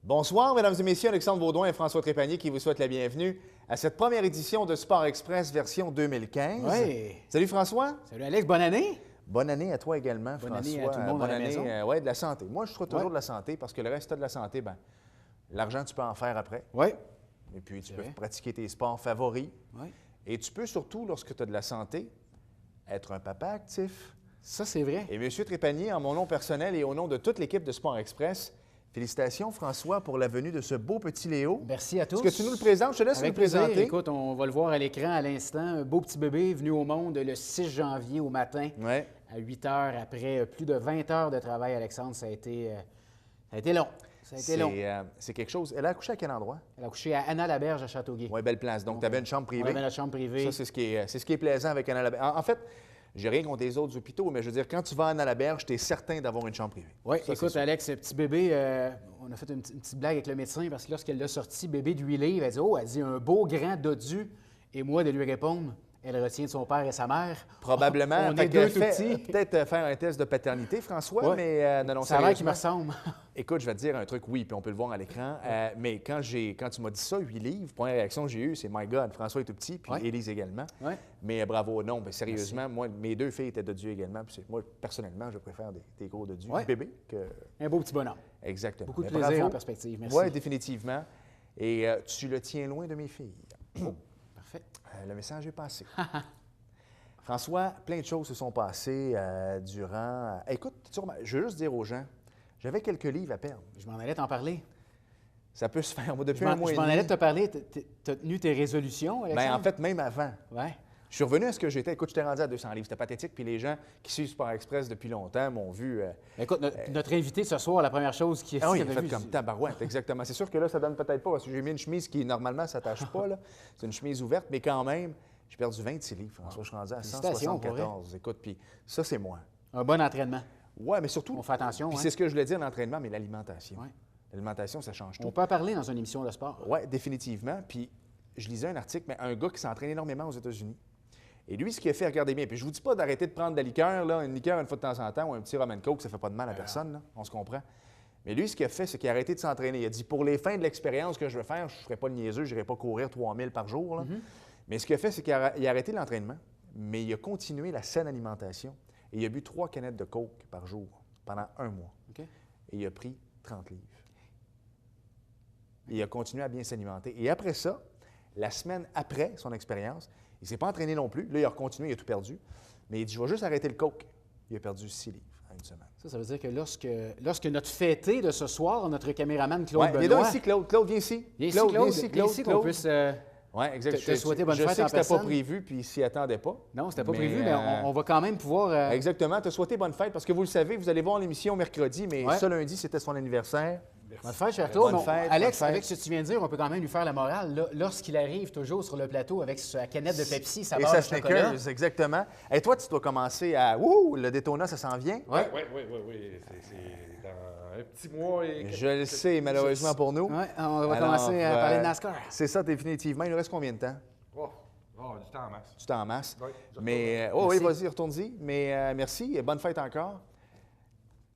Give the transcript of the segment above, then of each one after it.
Bonsoir, mesdames et messieurs, Alexandre Baudouin et François Trépanier qui vous souhaitent la bienvenue à cette première édition de Sport Express version 2015. Oui. Salut François. Salut Alex, bonne année. Bonne année à toi également, Bonne François. année à tout le monde bonne à la année, maison. ouais, de la santé. Moi, je trouve toujours de la santé parce que le reste de la santé, ben, l'argent, tu peux en faire après. Oui. Et puis, tu peux vrai. pratiquer tes sports favoris. Oui. Et tu peux surtout, lorsque tu as de la santé, être un papa actif. Ça, c'est vrai. Et M. Trépanier, en mon nom personnel et au nom de toute l'équipe de Sport Express, félicitations, François, pour la venue de ce beau petit Léo. Merci à tous. Est-ce que tu nous le présentes? Je te laisse Avec nous le présenter. plaisir. Écoute, on va le voir à l'écran à l'instant. Un beau petit bébé venu au monde le 6 janvier au matin, Ouais. à 8 heures, après plus de 20 heures de travail, Alexandre. Ça a été long. Ça a été long. C'est quelque chose. Elle a accouché à quel endroit? Elle a couché à Anna-Laberge à Châteauguay. Oui, belle place. Donc, tu avais une chambre On privée. avait notre chambre privée. Ça, c'est ce qui est plaisant avec Anna Laberge. En fait, j'ai rien contre les autres hôpitaux, mais je veux dire, quand tu vas à Anna Laberge, tu es certain d'avoir une chambre privée. Oui, Ça, c'est écoute, sûr. Alex, ce petit bébé, on a fait une petite blague avec le médecin parce que lorsqu'elle l'a sorti, bébé de 8 livres, elle dit « Oh, elle dit un beau grand dodu. » Et moi, de lui répondre, elle retient de son père et sa mère. Probablement. On Fait est que deux tout petits. Peut-être faire un test de paternité, François, Ouais. mais non, Ça a l'air qu'il me sérieusement. ressemble. Écoute, je vais te dire un truc, oui, puis on peut le voir à l'écran, mais quand tu m'as dit ça, 8 livres, première réaction que j'ai eue, c'est « My God, François est tout petit, puis Ouais. Élise également. Ouais. Mais bravo, non, ben, sérieusement, moi, mes deux filles étaient dodus également, puis moi, personnellement, je préfère des gros dodus Ouais. bébés que... Un beau petit bonhomme. Exactement. Beaucoup de Mais plaisir bravo. en perspective. Merci. Oui, définitivement. Et tu le tiens loin de mes filles. Parfait. Le message est passé. François, plein de choses se sont passées durant... Écoute, je veux juste dire aux gens, j'avais quelques livres à perdre. Je m'en allais t'en parler. Ça peut se faire. Moi, depuis Je un mois et m'en demi... allais te parler. Tu as tenu tes résolutions, Alexandre? Ben, en fait, même avant. Ouais. Je suis revenu à ce que j'étais. Écoute, je t'ai rendu à 200 livres. C'était pathétique. Puis les gens qui suivent Sport Express depuis longtemps m'ont vu... Écoute, notre invité ce soir, la première chose qui Ah oui, il avait a fait vu, comme tabarouette, exactement. C'est sûr que là, ça donne peut-être pas, parce que j'ai mis une chemise qui, normalement, ne s'attache pas. Là. C'est une chemise ouverte, mais quand même, j'ai perdu 26 livres, François. Je suis rendu à Félicitations, pour 174. Écoute, puis ça, c'est moi. un bon entraînement. Oui, mais surtout... On fait attention. Puis hein? c'est ce que je voulais dire, l'entraînement, mais l'alimentation. Ouais. L'alimentation, ça change tout. On peut en parler dans une émission de sport. Oui, définitivement. Puis je lisais un article, mais un gars qui s'entraîne énormément aux États-Unis. Et lui, ce qu'il a fait, regardez bien, puis je vous dis pas d'arrêter de prendre de la liqueur, là, une liqueur une fois de temps en temps, ou un petit rum and coke, ça fait pas de mal à personne, là, on se comprend. Mais lui, ce qu'il a fait, c'est qu'il a arrêté de s'entraîner. Il a dit, pour les fins de l'expérience que je veux faire, je ne ferai pas de niaiseux, je n'irai pas courir 3000 par jour. Là. Mais ce qu'il a fait, c'est qu'il a arrêté l'entraînement, mais il a continué la saine alimentation. Et il a bu 3 canettes de coke par jour pendant un mois. OK? Et il a pris 30 livres. Et il a continué à bien s'alimenter. Et après ça, la semaine après son expérience, il ne s'est pas entraîné non plus. Là, il a continué, il a tout perdu. Mais il dit, je vais juste arrêter le coke. Il a perdu 6 livres en une semaine. Ça veut dire que lorsque notre fêté de ce soir, notre caméraman Claude Ouais, il est Benoît... là ici, Claude. Claude, viens ici. Viens ici, Claude, Claude. viens ici, Viens ici qu'on Claude. puisse... Oui, exact. te souhaiter bonne fête Je sais en que c'était pas personne. prévu, puis il s'y attendait pas. Non, c'était pas prévu, mais on va quand même pouvoir... Exactement. Te souhaiter bonne fête, parce que vous le savez, vous allez voir l'émission mercredi, mais Ouais. ce lundi, c'était son anniversaire. Bonne fête, cher Claude. Bonne Non, fête, Alex, bonne fête. avec ce que tu viens de dire, on peut quand même lui faire la morale. Là, lorsqu'il arrive toujours sur le plateau avec sa canette de Pepsi, sa Et barre sa de chocolat... Snickers, exactement. Et toi, tu dois commencer à... Ouh, le Daytona, ça s'en vient. Ouais. Oui. C'est dans un petit mois et... Je le sais, malheureusement pour nous. Ouais, on va Alors, commencer à parler de NASCAR. C'est ça, définitivement. Il nous reste combien de temps? Du temps en masse. Du temps en masse. Oui, Mais, oui, vas-y, retourne-y. Mais merci et bonne fête encore.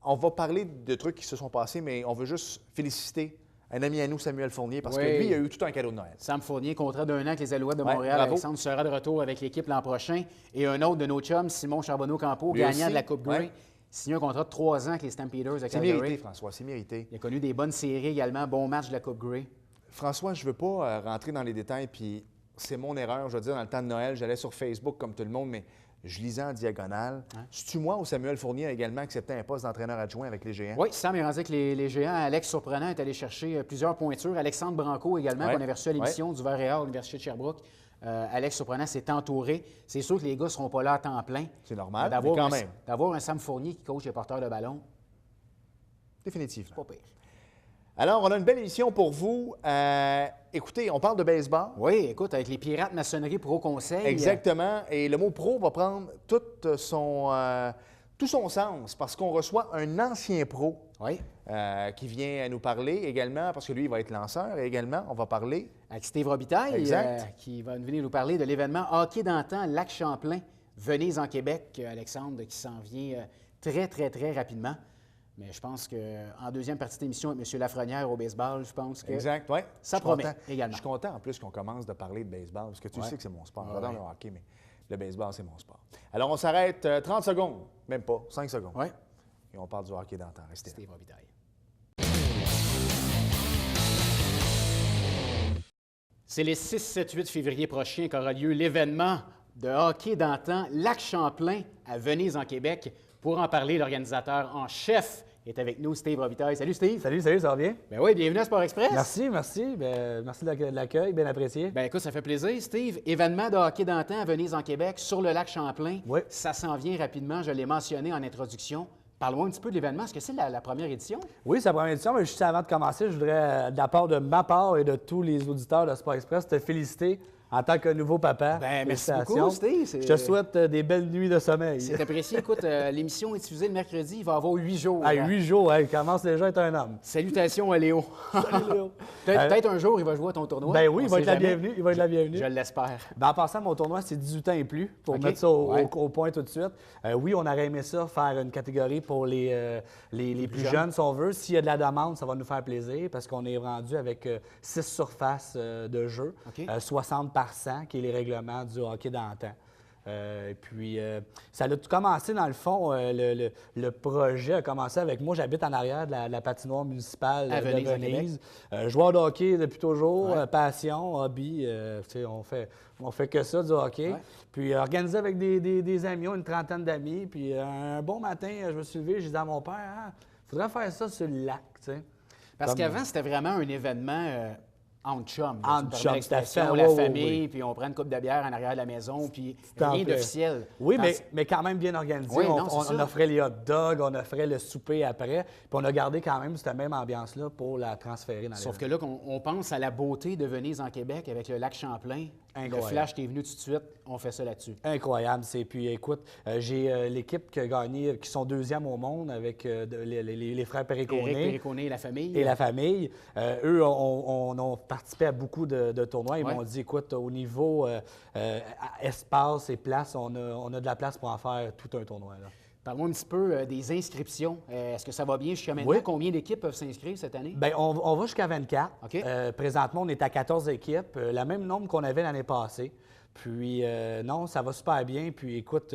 On va parler de trucs qui se sont passés, mais on veut juste féliciter un ami à nous, Samuel Fournier, parce que Oui. lui, il a eu tout un cadeau de Noël. Sam Fournier, contrat d'1 an avec les Alouettes de Ouais, Montréal. bravo. Alexandre sera de retour avec l'équipe l'an prochain. Et un autre de nos chums, Simon Charbonneau-Campo, Lui gagnant aussi, de la Coupe Grey, ouais. signé un contrat de 3 ans avec les Stampeders de C'est Calgary. mérité, François, c'est mérité. Il a connu des bonnes séries également, bon match de la Coupe Grey. François, je ne veux pas rentrer dans les détails, puis c'est mon erreur. Je veux dire, dans le temps de Noël, j'allais sur Facebook comme tout le monde, mais je lisais en diagonale. C'est-tu moi ou Samuel Fournier a également accepté un poste d'entraîneur adjoint avec les Géants? Oui, Sam est rendu avec les Géants. Alex Surprenant est allé chercher plusieurs pointures. Alexandre Branco également, Ouais. qu'on avait reçu à l'émission du Verre-et-Or, l'Université de Sherbrooke. Alex Surprenant s'est entouré. C'est sûr que les gars ne seront pas là à temps plein. C'est normal, Mais mais quand même. D'avoir un Sam Fournier qui coach les porteurs de ballon, Définitivement. pas pire. Alors, on a une belle émission pour vous. Écoutez, on parle de baseball. Oui, écoute, avec les Pirates Maçonnerie Pro Conseil. Exactement. Et le mot pro va prendre tout son sens parce qu'on reçoit un ancien pro Oui, qui vient nous parler également, parce que lui, il va être lanceur. Et également, on va parler... avec Steve Robitaille, Exact. qui va venir nous parler de l'événement Hockey d'antan Lac Champlain, Venise en Québec, Alexandre, qui s'en vient très rapidement. Mais je pense qu'en deuxième partie d'émission avec M. Lafrenière au baseball, je pense que Exact, oui. ça promet également. Je suis content en plus qu'on commence de parler de baseball, parce que tu sais que c'est mon sport. J'adore le hockey, mais le baseball, c'est mon sport. Alors, on s'arrête 30 secondes, même pas, 5 secondes. Oui. Et on parle du hockey d'antan. Restez là. Steve Robitaille. C'est les 6, 7, 8 février prochains qu'aura lieu l'événement de hockey d'antan Lac Champlain à Venise, en Québec. Pour en parler, l'organisateur en chef est avec nous, Steve Robitaille. Salut, Steve. Salut, ça va bien? Ben oui, bienvenue à Sport Express. Merci. Merci de l'accueil, bien apprécié. Ben écoute, ça fait plaisir, Steve. Événement de hockey d'antan à Venise, en Québec, sur le lac Champlain. Oui. Ça s'en vient rapidement, je l'ai mentionné en introduction. Parle-moi un petit peu de l'événement. Est-ce que c'est la première édition? Oui, c'est la première édition, mais juste avant de commencer, je voudrais, de la part de ma part et de tous les auditeurs de Sport Express, te féliciter en tant que nouveau papa. Ben, merci Félicitations. beaucoup, Steve. Je te souhaite des belles nuits de sommeil. C'est apprécié. Écoute, l'émission est diffusée le mercredi. Il va avoir 8 jours. À 8 jours, il commence déjà à être un homme. Salutations à Léo. Salut, Léo. Peut-être un jour, il va jouer à ton tournoi. Ben oui, On il va sait être la jamais. bienvenue. Il va être la bienvenue. Je l'espère. Ben, en passant, mon tournoi, c'est 18 ans et plus, pour OK. mettre ça Ouais. au point tout de suite. Oui, on aurait aimé ça, faire une catégorie pour les plus jeunes, si on veut. S'il y a de la demande, ça va nous faire plaisir, parce qu'on est rendu avec 6 surfaces de jeu, OK. 60 par 100, qui est les règlements du hockey d'antan. Puis, ça a tout commencé, dans le fond, le projet a commencé avec moi. J'habite en arrière de la patinoire municipale À de Venise, à Venise. Joueur de hockey depuis toujours, Ouais. passion, hobby. Tu sais, on fait que ça, du hockey. Ouais. Puis, organisé avec des amis, une trentaine d'amis. Puis, un bon matin, je me suis levé, j'ai dit à mon père, il faudrait faire ça sur le lac, tu sais. Parce Comme- qu'avant, c'était vraiment un événement entre chums. là, Entre tu me permets chums, l'expression, tout à fait. la Ouais, ouais, famille, ouais. puis on prend une coupe de bière en arrière de la maison, puis en rien plein. d'officiel. Oui, Dans- mais quand même bien organisé. Oui, on, non, c'est on ça. offrait les hot dogs, on offrait le souper après. Puis on a gardé quand même cette même ambiance-là pour la transférer dans Sauf les... que là, on pense à la beauté de Venise en Québec avec le lac Champlain. Le Incroyable. flash qui est venu tout de suite, on fait ça là-dessus. Incroyable. Puis écoute, j'ai l'équipe qui a gagné, qui sont deuxième au monde avec les frères Eric Périconé Périconé et la famille. et la famille. Eux ont participé à beaucoup de tournois. Ils Ouais. m'ont dit, écoute, au niveau espace et place, on a de la place pour en faire tout un tournoi, là. Parle-moi un petit peu des inscriptions. Est-ce que ça va bien jusqu'à maintenant? Oui. Combien d'équipes peuvent s'inscrire cette année? Bien, on va jusqu'à 24. OK. Présentement, on est à 14 équipes, le même nombre qu'on avait l'année passée. Puis, non, ça va super bien. Puis, écoute,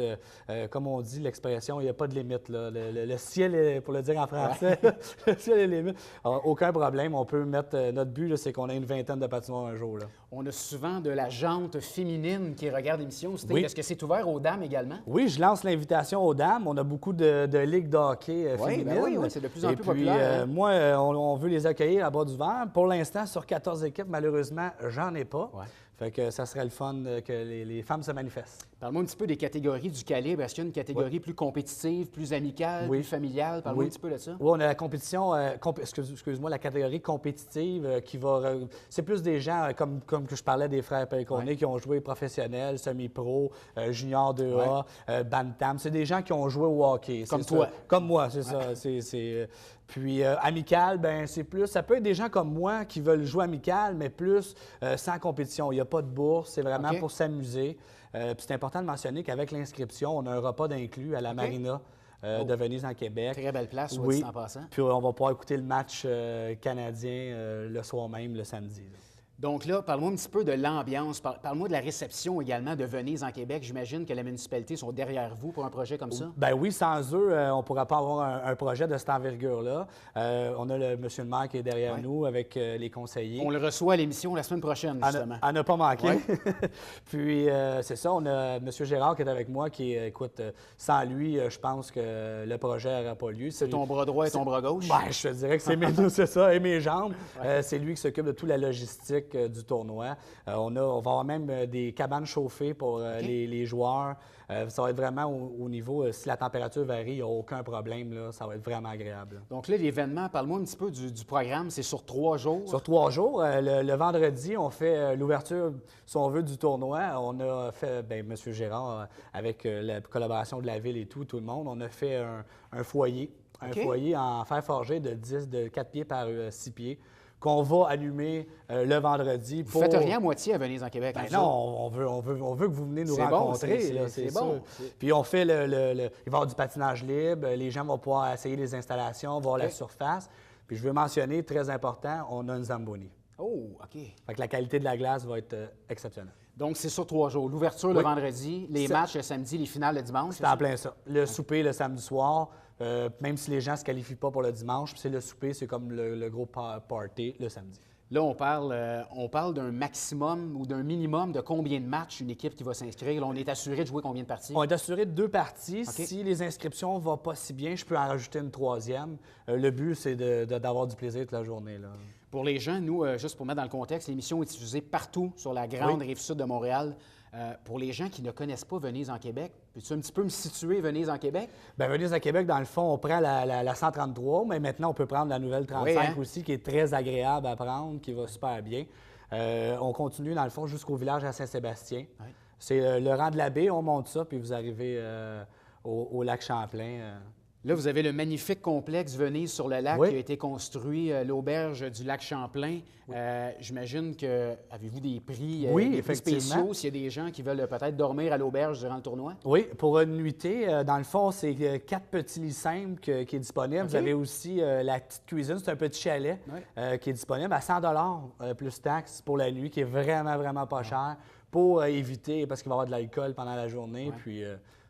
comme on dit, l'expression, il n'y a pas de limite, là. Le ciel, est, pour le dire en français, le ciel est limite. Alors, aucun problème. On peut mettre... notre but, là, c'est qu'on ait une vingtaine de patinoires un jour, là. On a souvent de la jante féminine qui regarde l'émission. Steve. Oui. Est-ce que c'est ouvert aux dames également? Oui, je lance l'invitation aux dames. On a beaucoup de ligues de hockey Oui, féminines. ben oui, c'est de plus en Et plus puis, populaire, hein? moi, on veut les accueillir à bord du verre. Pour l'instant, sur 14 équipes, malheureusement, j'en ai pas. Ouais. Fait que ça serait le fun que les femmes se manifestent. Parle-moi un petit peu des catégories du calibre. Est-ce qu'il y a une catégorie plus compétitive, plus amicale, Oui. plus familiale? Parle-moi Oui. un petit peu de ça. Oui, on a la compétition, excuse-moi, la catégorie compétitive qui va... c'est plus des gens comme que je parlais des frères Périconé Ouais. qui ont joué professionnel, semi-pro, junior 2A, bantam. C'est des gens qui ont joué au hockey. Comme c'est toi. ça. Comme moi, c'est ça. Puis amical, ben c'est plus... Ça peut être des gens comme moi qui veulent jouer amical, mais plus sans compétition. Il n'y a pas de bourse, c'est vraiment OK. pour s'amuser. Puis c'est important de mentionner qu'avec l'inscription, on a un repas d'inclus à la marina de Venise en Québec. Très belle place, soit Oui. dit en passant. Puis on va pouvoir écouter le match canadien le soir même, le samedi, là. Donc là, parle-moi un petit peu de l'ambiance. Parle-moi de la réception également de Venise en Québec. J'imagine que la municipalité sont derrière vous pour un projet comme ça. Ben oui, sans eux, on ne pourrait pas avoir un projet de cette envergure-là. On a le monsieur le maire qui est derrière Ouais. nous avec les conseillers. On le reçoit à l'émission la semaine prochaine, justement. À ne pas manquer. Ouais. Puis, c'est ça, on a M. Gérard qui est avec moi, qui, écoute, sans lui, je pense que le projet n'aurait pas lieu. C'est ton bras droit et ton bras gauche. Ben, je te dirais que c'est c'est ça, et mes jambes. C'est lui qui s'occupe de toute la logistique du tournoi. On va avoir même des cabanes chauffées pour les joueurs. Ça va être vraiment au niveau, si la température varie, il n'y a aucun problème, là, ça va être vraiment agréable, là. Donc là, l'événement, parle-moi un petit peu du programme. C'est sur 3 jours. Sur 3 jours, le vendredi, on fait l'ouverture, si on veut, du tournoi. On a fait, bien, M. Gérard, avec la collaboration de la ville et tout le monde, on a fait un foyer. Un OK. foyer en fer forgé de 4 pieds par 6 pieds qu'on va allumer le vendredi. Vous ne faites rien à moitié à Venise en Québec. Ben hein, non, on veut que vous venez nous C'est bon, rencontrer. c'est- là, c'est sûr. bon. Puis on fait il va y avoir du patinage libre, les gens vont pouvoir essayer les installations, voir la OK. surface. Puis je veux mentionner, très important, on a une Zamboni. Oh, OK. Fait que la qualité de la glace va être exceptionnelle. Donc, c'est sur 3 jours. L'ouverture le Oui. vendredi, les C'est- matchs le samedi, les finales le dimanche. C'est en plein ça. Le souper le samedi soir, même si les gens ne se qualifient pas pour le dimanche, puis c'est le souper, c'est comme le gros party le samedi. Là, on parle d'un maximum ou d'un minimum de combien de matchs une équipe qui va s'inscrire. Là, on est assuré de jouer combien de parties? On est assuré de 2 parties. OK. Si les inscriptions ne vont pas si bien, je peux en rajouter une 3e. Le but, c'est d'avoir du plaisir toute la journée. Là. Pour les gens, nous, juste pour mettre dans le contexte, l'émission est diffusée partout sur la grande Oui. rive sud de Montréal. Pour les gens qui ne connaissent pas Venise en Québec, peux-tu un petit peu me situer Venise en Québec? Bien, Venise à Québec, dans le fond, on prend la 133, mais maintenant, on peut prendre la nouvelle 35 Oui, hein? aussi, qui est très agréable à prendre, qui va super bien. On continue, dans le fond, jusqu'au village à Saint-Sébastien. Oui. C'est le rang de la baie, on monte ça, puis vous arrivez au lac Champlain. Là, vous avez le magnifique complexe Venise sur le lac Oui. qui a été construit, l'auberge du lac Champlain. J'imagine que, avez-vous des prix, Oui, des prix effectivement. spéciaux s'il y a des gens qui veulent peut-être dormir à l'auberge durant le tournoi? Oui, pour une nuitée, dans le fond, c'est 4 petits lits simples qui est disponible. OK. Vous avez aussi la petite cuisine, c'est un petit chalet Oui. qui est disponible à 100 plus taxes pour la nuit, qui est vraiment, vraiment pas cher pour éviter, parce qu'il va y avoir de l'alcool pendant la journée, Ouais. puis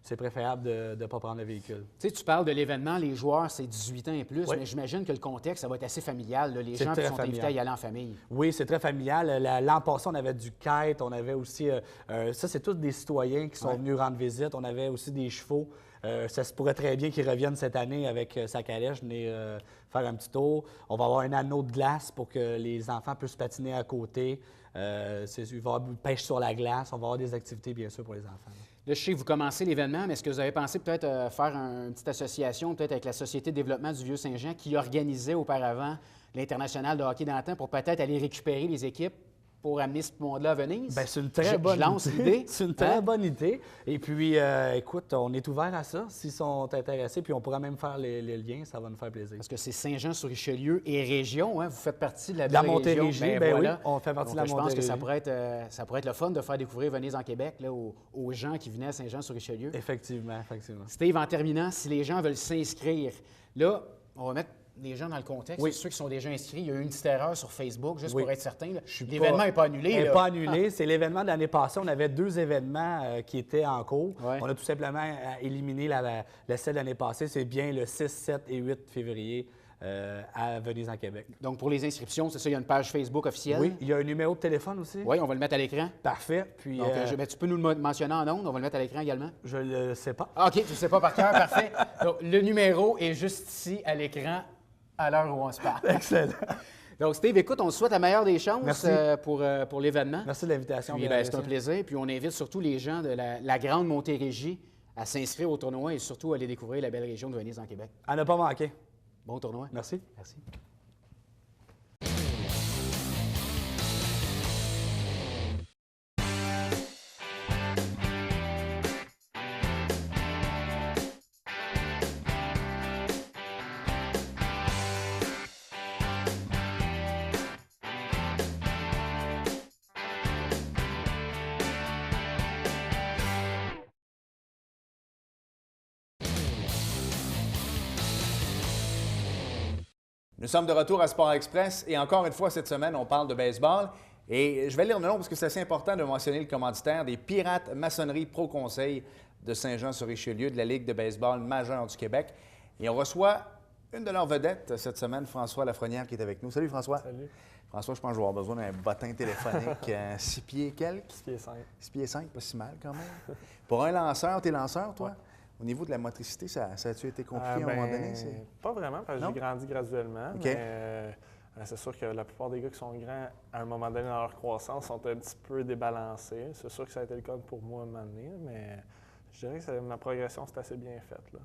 c'est préférable de ne pas prendre le véhicule. Tu sais, tu parles de l'événement, les joueurs, c'est 18 ans et plus, Oui. mais j'imagine que le contexte, ça va être assez familial. Là. Les C'est gens très qui sont invités familial. à y aller en famille. Oui, c'est très familial. L'an passé, on avait du kite, on avait aussi... ça, c'est tous des citoyens qui sont Ouais. venus rendre visite. On avait aussi des chevaux. Ça se pourrait très bien qu'ils reviennent cette année avec sa calèche, venir faire un petit tour. On va avoir un anneau de glace pour que les enfants puissent patiner à côté. Il va y avoir pêche sur la glace. On va avoir des activités, bien sûr, pour les enfants. Là, je sais que vous commencez l'événement, mais est-ce que vous avez pensé peut-être faire une petite association, peut-être avec la Société de développement du Vieux-Saint-Jean, qui organisait auparavant l'International de hockey d'antan pour peut-être aller récupérer les équipes pour amener ce monde-là à Venise? Bien, c'est une très bonne Je lance idée. l'idée. C'est une très Hein? bonne idée. Et puis, écoute, on est ouvert à ça s'ils sont intéressés. Puis, on pourra même faire les liens. Ça va nous faire plaisir. Parce que c'est Saint-Jean-sur-Richelieu et région, hein? Vous faites partie de la La belle région. Montérégie, ben oui, on fait partie Donc, de la je pense que Montérégie. ça pourrait être le fun de faire découvrir Venise en Québec là, aux gens qui venaient à Saint-Jean-sur-Richelieu. Effectivement, effectivement. Steve, en terminant, si les gens veulent s'inscrire, là, on va mettre les gens dans le contexte. Oui. Ceux qui sont déjà inscrits, il y a eu une petite erreur sur Facebook, juste Oui. pour être certain. là. suis L'événement pas- n'est pas annulé. Elle n'est là. pas annulé. C'est l'événement de l'année passée. On avait 2 événements qui étaient en cours. Ouais. On a tout simplement éliminé le celle de l'année passée. C'est bien le 6, 7 et 8 février à Venise en Québec. Donc, pour les inscriptions, c'est ça, il y a une page Facebook officielle. Oui, il y a un numéro de téléphone aussi. Oui, on va le mettre à l'écran. Parfait. Puis, Donc, ben, tu peux nous le mentionner en ondes, on va le mettre à l'écran également. je ne le sais pas. Ah, OK, tu ne sais pas par cœur, parfait. Donc, le numéro est juste ici à l'écran à l'heure où on se parle. Excellent. Donc, Steve, écoute, on te souhaite la meilleure des chances Merci. pour l'événement. Merci de l'invitation. Puis, bien ben, c'est un apprécié. plaisir. Puis, on invite surtout les gens de la grande Montérégie à s'inscrire au tournoi et surtout à aller découvrir la belle région de Venise en Québec. À ne pas manquer. Bon tournoi. Merci. Merci. Nous sommes de retour à Sport Express et encore une fois cette semaine, on parle de baseball. Et je vais lire le nom parce que c'est assez important de mentionner le commanditaire des Pirates Maçonnerie Pro Conseil de Saint-Jean-sur-Richelieu de la Ligue de baseball majeure du Québec. Et on reçoit une de leurs vedettes cette semaine, François Lafrenière, qui est avec nous. Salut François. Salut. François, je pense que je vais avoir besoin d'un bottin téléphonique 6 pieds quelques. 6 pieds 5. 6 pieds 5, pas si mal quand même. Pour un lanceur, t'es lanceur, toi? Au niveau de la motricité, ça a-tu été compliqué à un moment donné? Pas vraiment, parce que Non? j'ai grandi graduellement. OK. Mais c'est sûr que la plupart des gars qui sont grands, à un moment donné dans leur croissance, sont un petit peu débalancés. C'est sûr que ça a été le cas pour moi à un moment donné, mais je dirais que ma progression, c'est assez bien faite. Là.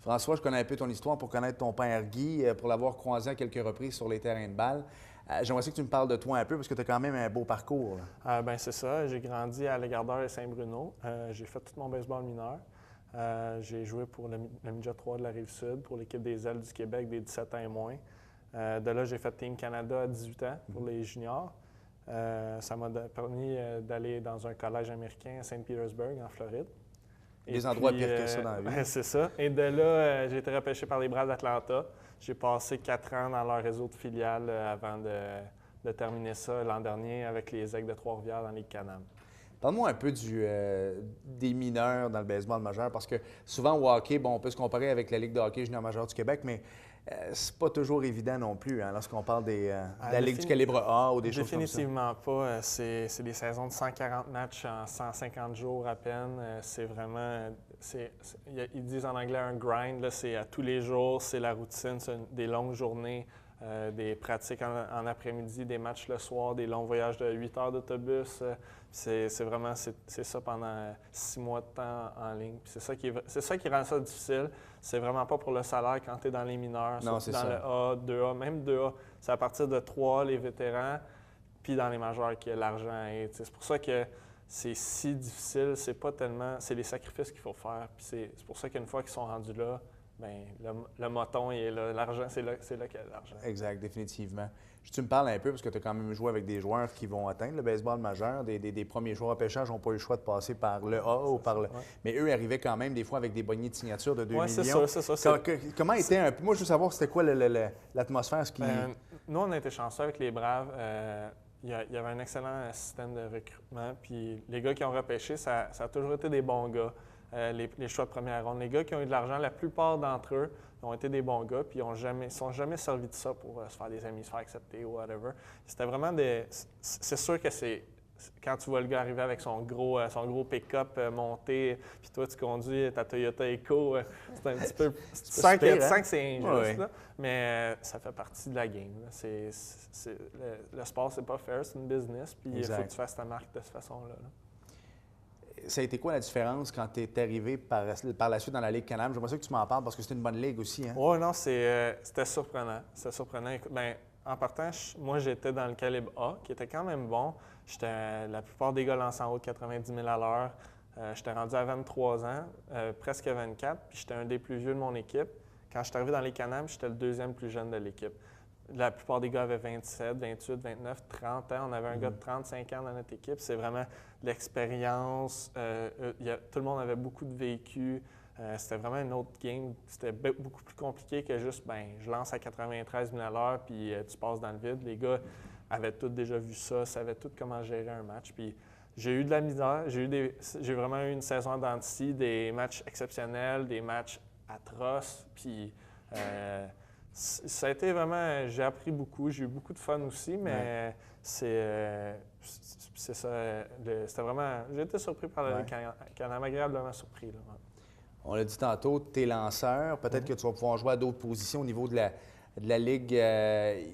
François, je connais un peu ton histoire pour connaître ton père Guy, pour l'avoir croisé à quelques reprises sur les terrains de balle. J'aimerais que tu me parles de toi un peu parce que tu as quand même un beau parcours. Là. C'est ça. J'ai grandi à Lagardère et Saint-Bruno. J'ai fait tout mon baseball mineur. J'ai joué pour le midget 3 de la Rive-Sud, pour l'équipe des Ailes du Québec des 17 ans et moins. De là, j'ai fait Team Canada à 18 ans pour les juniors. Ça m'a permis d'aller dans un collège américain à Saint Petersburg, en Floride. Des endroits pires que ça dans la vie. C'est ça. Et de là, j'ai été repêché par les Braves d'Atlanta. J'ai passé 4 ans dans leur réseau de filiales avant de terminer ça l'an dernier avec les Aigles de Trois-Rivières dans la Ligue Can-Am. Parle-moi un peu des mineurs dans le baseball majeur, parce que souvent au hockey, bon, on peut se comparer avec la Ligue de hockey junior majeur du Québec, mais c'est pas toujours évident non plus lorsqu'on parle de la Ligue du calibre A ou des choses comme ça. Définitivement pas. C'est des saisons de 140 matchs en 150 jours à peine. C'est vraiment... ils disent en anglais un grind. Là, c'est à tous les jours, c'est la routine, c'est des longues journées, des pratiques en après-midi, des matchs le soir, des longs voyages de 8 heures d'autobus. C'est ça pendant 6 mois de temps en ligne. Puis c'est ça qui rend ça difficile. C'est vraiment pas pour le salaire quand tu es dans les mineurs, non, surtout dans ça. le A, 2A, même 2A. C'est à partir de 3A, les vétérans, puis dans les majeurs que l'argent est. C'est pour ça que c'est si difficile. C'est pas tellement... C'est les sacrifices qu'il faut faire. Puis c'est pour ça qu'une fois qu'ils sont rendus là, bien, le moton il est là. L'argent, c'est là qu'il y a de l'argent. Exact, définitivement. Tu me parles un peu, parce que tu as quand même joué avec des joueurs qui vont atteindre le baseball majeur. Des premiers joueurs à pêchage n'ont pas eu le choix de passer par le A ou par le... Ouais. Mais eux arrivaient quand même des fois avec des bognées de signature de 2 millions. Oui, c'est ça. Comment était un peu... Moi, je veux savoir, c'était quoi l'atmosphère? Nous, on a été chanceux avec les Braves. Il y avait un excellent système de recrutement. Puis les gars qui ont repêché, ça a toujours été des bons gars. Les choix de première ronde. Les gars qui ont eu de l'argent, la plupart d'entre eux ont été des bons gars, puis ils ne sont jamais servis de ça pour se faire des amis, se faire accepter ou whatever. C'était vraiment des... C'est sûr que c'est... Quand tu vois le gars arriver avec son gros pick-up monté, puis toi, tu conduis ta Toyota Echo, c'est un petit peu... Tu sens que c'est injuste, là, mais ça fait partie de la game. Le sport, c'est pas fair, c'est une business, puis il faut que tu fasses ta marque de cette façon-là. Ça a été quoi la différence quand tu es arrivé par la suite dans la Ligue Can-Am? J'aimerais ça que tu m'en parles parce que c'est une bonne ligue aussi. Hein? Oui, non, c'était surprenant. C'était surprenant. Bien, en partant, moi, j'étais dans le calibre A, qui était quand même bon. La plupart des gars lançaient en haut de 90 000 à l'heure. J'étais rendu à 23 ans, presque 24, puis j'étais un des plus vieux de mon équipe. Quand je suis arrivé dans les Can-Am, j'étais le deuxième plus jeune de l'équipe. La plupart des gars avaient 27, 28, 29, 30 ans. On avait un gars de 35 ans dans notre équipe. C'est vraiment l'expérience. Tout le monde avait beaucoup de vécu. C'était vraiment une autre game. C'était beaucoup plus compliqué que juste, je lance à 93 000 à l'heure puis tu passes dans le vide. Les gars avaient tous déjà vu ça, savaient tous comment gérer un match. Puis j'ai eu de la misère. J'ai vraiment eu une saison en dents de scie, des matchs exceptionnels, des matchs atroces. Puis ça a été vraiment... J'ai appris beaucoup. J'ai eu beaucoup de fun aussi, mais c'est ça. C'était vraiment... J'ai été surpris par la Ligue Can-Am, agréablement surpris. Là, ouais. On l'a dit tantôt, tu es lanceur. Peut-être que tu vas pouvoir jouer à d'autres positions au niveau de la Ligue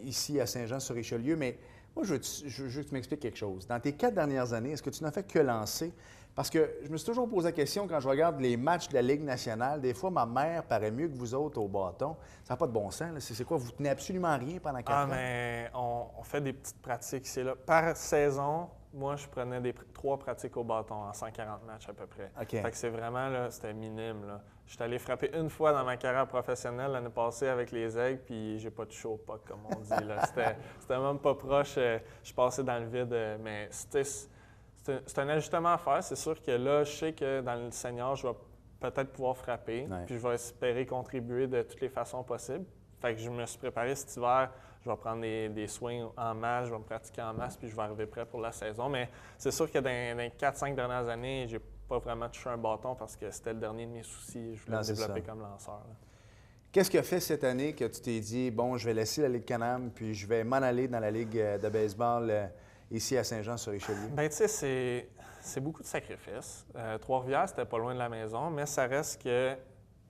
ici à Saint-Jean-sur-Richelieu. Mais moi, je veux que tu m'expliques quelque chose. Dans tes 4 dernières années, est-ce que tu n'as fait que lancer? Parce que je me suis toujours posé la question, quand je regarde les matchs de la Ligue nationale, des fois, ma mère paraît mieux que vous autres au bâton. Ça n'a pas de bon sens. C'est quoi? Vous tenez absolument rien pendant 4 ans? Mais on fait des petites pratiques ici là. Par saison, moi, je prenais 3 pratiques au bâton en 140 matchs à peu près. Okay. Fait que c'est vraiment, là, c'était minime. Là. Je suis allé frapper une fois dans ma carrière professionnelle l'année passée avec les Aigles, puis j'ai pas touché au puck, comme on dit. Là. C'était même pas proche. Je passais dans le vide, mais c'est un ajustement à faire. C'est sûr que là, je sais que dans le senior, je vais peut-être pouvoir frapper, puis je vais espérer contribuer de toutes les façons possibles. Fait que je me suis préparé cet hiver. Je vais prendre des swings en masse, je vais me pratiquer en masse, puis je vais arriver prêt pour la saison. Mais c'est sûr que dans les 4-5 dernières années, j'ai pas vraiment touché un bâton parce que c'était le dernier de mes soucis. Je voulais me développer comme lanceur. Là. Qu'est-ce qui a fait cette année que tu t'es dit, bon, je vais laisser la Ligue Can-Am, puis je vais m'en aller dans la Ligue de baseball ici à Saint-Jean-sur-Richelieu? Bien, tu sais, c'est beaucoup de sacrifices. Trois-Rivières, c'était pas loin de la maison, mais ça reste que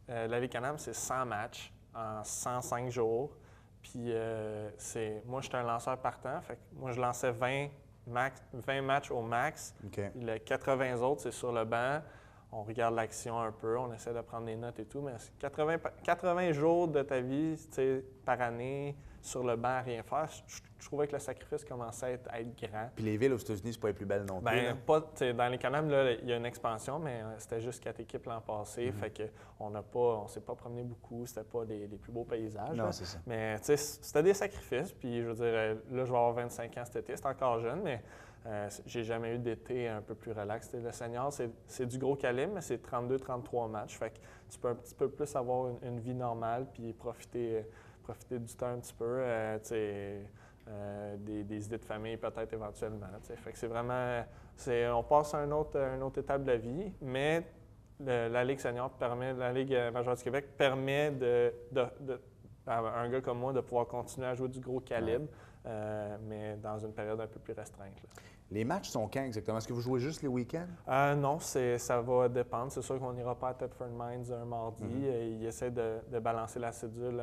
la Ligue Can-Am, c'est 100 matchs en 105 jours. Puis moi, j'étais un lanceur partant. Fait que moi, je lançais 20 matchs au max. Okay. Les 80 autres, c'est sur le banc. On regarde l'action un peu, on essaie de prendre des notes et tout. Mais 80 jours de ta vie, par année, sur le banc à rien faire, je trouvais que le sacrifice commençait à être grand. Puis les villes aux États-Unis, c'est pas les plus belles non plus. Ben, là. pas, dans les Canames, là, il y a une expansion, mais c'était juste 4 équipes l'an passé. Fait que on s'est pas promené beaucoup. C'était pas les plus beaux paysages. Non, là. c'est ça. Mais c'était des sacrifices. Puis je veux dire, là, je vais avoir 25 ans cet été. C'est encore jeune, mais j'ai jamais eu d'été un peu plus relax. Le senior, c'est du gros calibre, mais c'est 32-33 matchs. Fait que tu peux un petit peu plus avoir une vie normale puis profiter du temps un petit peu. Des idées de famille peut-être éventuellement. Fait que c'est vraiment, on passe à une autre étape de la vie, mais la Ligue senior permet, la Ligue majeure du Québec permet à un gars comme moi de pouvoir continuer à jouer du gros calibre, mais dans une période un peu plus restreinte. Là. Les matchs sont quand exactement? Est-ce que vous jouez juste les week-ends? Non, ça va dépendre. C'est sûr qu'on n'ira pas à Thetford Mines un mardi. Ils essaient de balancer la cédule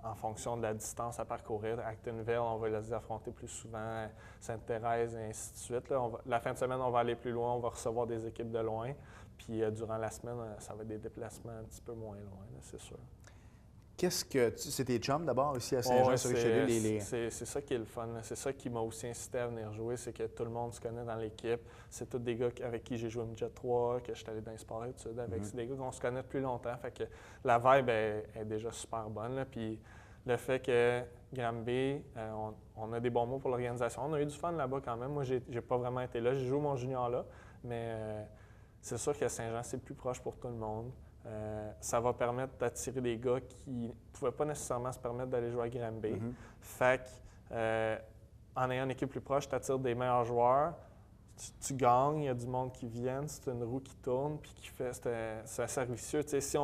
en fonction de la distance à parcourir. Actonville, on va les affronter plus souvent, Sainte-Thérèse et ainsi de suite. Là, la fin de semaine, on va aller plus loin, on va recevoir des équipes de loin. Puis durant la semaine, ça va être des déplacements un petit peu moins loin, là, c'est sûr. Qu'est-ce que c'est tes chums d'abord ici à Saint-Jean-sur-Richelieu? C'est ça qui est le fun. C'est ça qui m'a aussi incité à venir jouer, c'est que tout le monde se connaît dans l'équipe. C'est tous des gars avec qui j'ai joué au Midget 3, que je suis allé dans les sports études avec. C'est des gars qu'on se connaît depuis longtemps. Fait que la vibe est déjà super bonne. Là. Puis le fait que Granby, on a des bons mots pour l'organisation. On a eu du fun là-bas quand même. Moi, j'ai pas vraiment été là. J'ai joué mon junior là, mais c'est sûr que Saint-Jean, c'est plus proche pour tout le monde. Ça va permettre d'attirer des gars qui ne pouvaient pas nécessairement se permettre d'aller jouer à Granby. Fait que, en ayant une équipe plus proche, tu attires des meilleurs joueurs, tu gagnes, il y a du monde qui vient, c'est une roue qui tourne puis qui fait. C'est assez vicieux. Si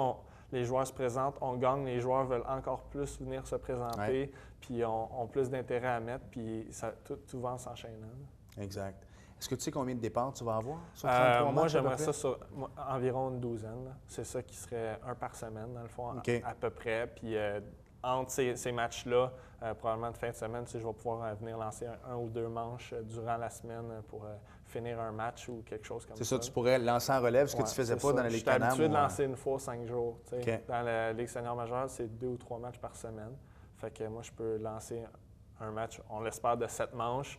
les joueurs se présentent, on gagne, les joueurs veulent encore plus venir se présenter, puis ont plus d'intérêt à mettre, puis tout va en s'enchaînant. Exact. Est-ce que tu sais combien de départs tu vas avoir sur 33 matchs? Moi, j'aimerais ça sur environ une douzaine. Là. C'est ça qui serait un par semaine, dans le fond, à peu près. Puis entre ces matchs-là, probablement de fin de semaine, je vais pouvoir venir lancer un ou deux manches durant la semaine pour finir un match ou quelque chose comme ça. C'est ça, tu pourrais lancer en relève, ce que tu faisais pas dans la Ligue Canam. Je suis habitué de lancer une fois 5 jours. Dans la Ligue senior majeure, c'est 2 ou 3 matchs par semaine. Fait que moi, je peux lancer un match, on l'espère, de 7 manches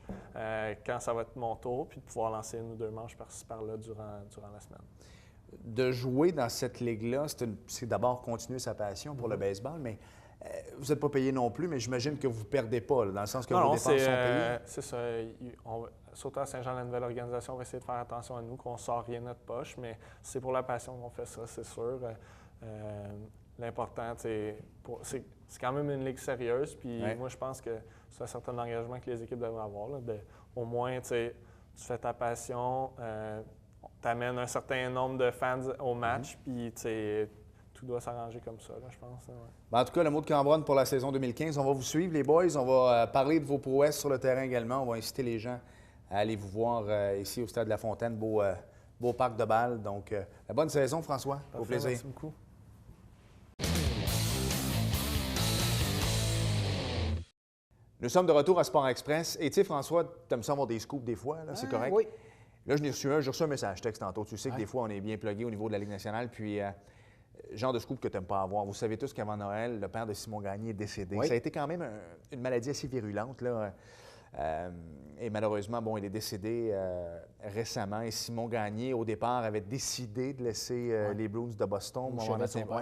quand ça va être mon tour, puis de pouvoir lancer une ou deux manches par-ci, par-là durant la semaine. De jouer dans cette ligue-là, c'est d'abord continuer sa passion pour le baseball, mais vous n'êtes pas payé non plus, mais j'imagine que vous ne perdez pas, là, dans le sens que vos dépenses sont payées. C'est ça. Surtout à Saint-Jean, la nouvelle organisation, on va essayer de faire attention à nous, qu'on ne sort rien de notre poche, mais c'est pour la passion qu'on fait ça, c'est sûr. L'important, c'est quand même une ligue sérieuse, puis moi, je pense que c'est un certain engagement que les équipes devraient avoir. Là, au moins, tu fais ta passion, tu amènes un certain nombre de fans au match, puis tout doit s'arranger comme ça, là, je pense. Ouais. En tout cas, le mot de Cambronne pour la saison 2015, on va vous suivre, les boys. On va parler de vos prouesses sur le terrain également. On va inciter les gens à aller vous voir ici au Stade de la Fontaine, beau parc de balles. Donc, bonne saison, François. Au plaisir. Merci beaucoup. Nous sommes de retour à Sport Express. Et tu sais, François, tu aimes ça avoir des scoops des fois, là, c'est correct? Oui. Là, j'ai reçu un message texte tantôt. Tu sais que des fois, on est bien plugué au niveau de la Ligue nationale. Puis, genre de scoop que tu n'aimes pas avoir. Vous savez tous qu'avant Noël, le père de Simon Gagné est décédé. Oui. Ça a été quand même une maladie assez virulente, là. Et malheureusement, bon, il est décédé récemment. Et Simon Gagné, au départ, avait décidé de laisser les Bruins de Boston.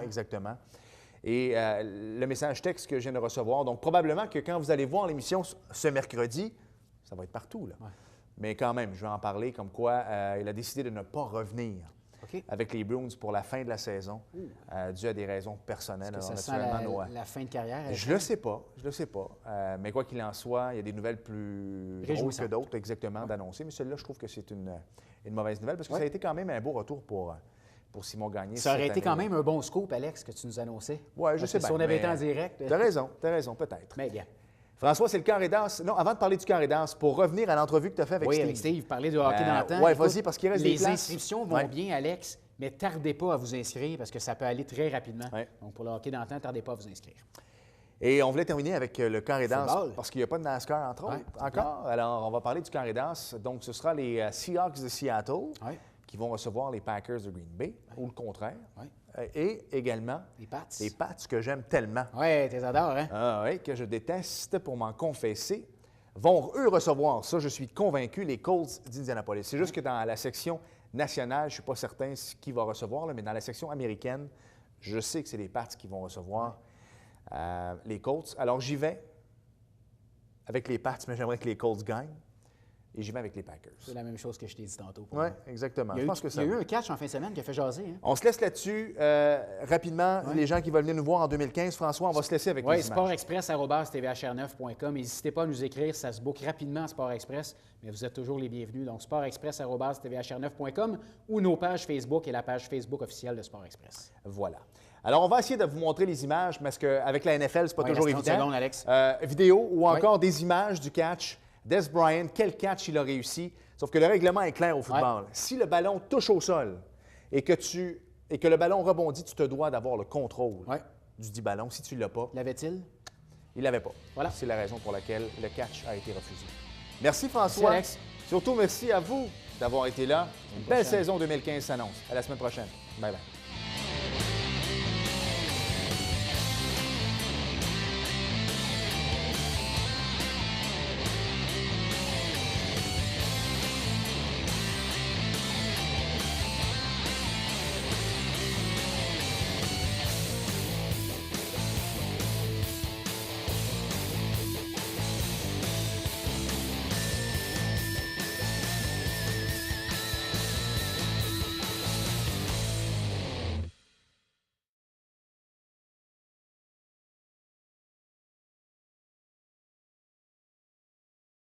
Exactement. Et le message texte que je viens de recevoir, donc probablement que quand vous allez voir l'émission ce mercredi, ça va être partout, là. Ouais. Mais quand même, je vais en parler comme quoi il a décidé de ne pas revenir avec les Bruins pour la fin de la saison, dû à des raisons personnelles. Est-ce que ça sent la fin de carrière? Je le sais pas. Mais quoi qu'il en soit, il y a des nouvelles plus drôles que d'autres, exactement, d'annoncer. Mais celle-là, je trouve que c'est une mauvaise nouvelle parce que ça a été quand même un beau retour pour Simon Gagné. Ça aurait été quand même un bon scoop, Alex, que tu nous annonçais. Oui, je sais bien. Si on avait été en direct. Tu as raison, peut-être. Mais bien. François, c'est le carré d'as. Non, avant de parler du carré d'as, pour revenir à l'entrevue que tu as fait avec Steve. Oui, avec Steve, parler du hockey d'antan. Oui, vas-y, parce qu'il reste des places. Les inscriptions vont bien, Alex, mais tardez pas à vous inscrire parce que ça peut aller très rapidement. Ouais. Donc, pour le hockey d'antan, tardez pas à vous inscrire. Et on voulait terminer avec le carré d'as Football. parce qu'il n'y a pas de NASCAR, entre autres, encore. Alors, on va parler du carré d'as. Donc, ce sera les Seahawks de Seattle qui vont recevoir les Packers de Green Bay, ou le contraire. et également Les Pats. que j'aime tellement. Oui, tu les adores, hein? Ah oui, que je déteste pour m'en confesser, vont eux recevoir, ça je suis convaincu, les Colts d'Indianapolis. C'est juste que dans la section nationale, je ne suis pas certain qui va recevoir, là, mais dans la section américaine, je sais que c'est les Pats qui vont recevoir les Colts. Alors j'y vais avec les Pats, mais j'aimerais que les Colts gagnent. Et j'y vais avec les Packers. C'est la même chose que je t'ai dit tantôt. Oui, exactement. Je pense que ça. Il y a eu un catch en fin de semaine qui a fait jaser. Hein? On se laisse là-dessus. Rapidement, les gens qui veulent venir nous voir en 2015, François, on va se laisser avec les images. sportexpress@tvhr9.com. N'hésitez pas à nous écrire, ça se book rapidement à Sport Express, mais vous êtes toujours les bienvenus. Donc, sportexpress@tvhr9.com ou nos pages Facebook et la page Facebook officielle de Sport Express. Voilà. Alors, on va essayer de vous montrer les images parce qu'avec la NFL, c'est pas toujours reste 30 évident. secondes, Alex. Vidéo ou encore des images du catch. Des Bryant, quel catch il a réussi. Sauf que le règlement est clair au football. Si le ballon touche au sol et que le ballon rebondit, tu te dois d'avoir le contrôle du dit ballon. Si tu ne l'as pas, L'avait-il? il ne l'avait pas. Voilà. C'est la raison pour laquelle le catch a été refusé. Merci François. Merci, Alex. Surtout merci à vous d'avoir été là. Une belle saison 2015 s'annonce. À la semaine prochaine. Bye bye.